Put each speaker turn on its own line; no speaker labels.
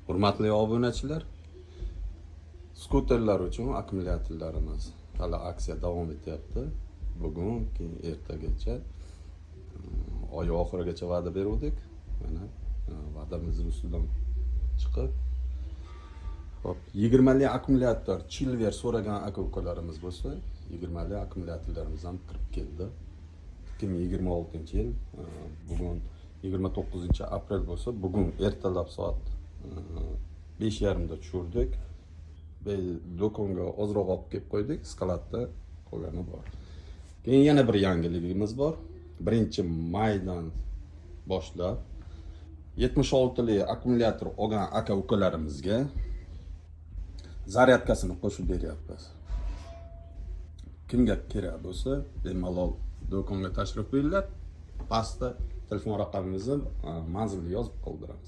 Hurmatli obunachilar, skuterlar uchun akkumulyatorlarimiz hali aksiya davom etyapti. Bugun, keyin ertagacha, oy oxirigacha va'da berdik. Mana va'damizning ustidan chiqib, hop 20 li akkumulyator chilver so'ragan aka-ukalarimiz bo'lsa, 20 li akkumulyatorlarimiz ham kirib keldi. 2026-yil, bugun 29-aprel bo'lsa, bugun ertalab soat 5:30 da tushirdik. Do'konga ozroq olib kelib qo'ydik, skladda qolgani bor. Keyin yana bir yangiligimiz bor. 1-maydan boshlab 76 li akkumulyator olgan aka-ukalarimizga zaryadkasini qo'shib beryapmiz. Kimga kerak bo'lsa, bemalol do'konga tashrif buyurlar. Pastda telefon raqamimizni manzilga yozib qoldiramiz.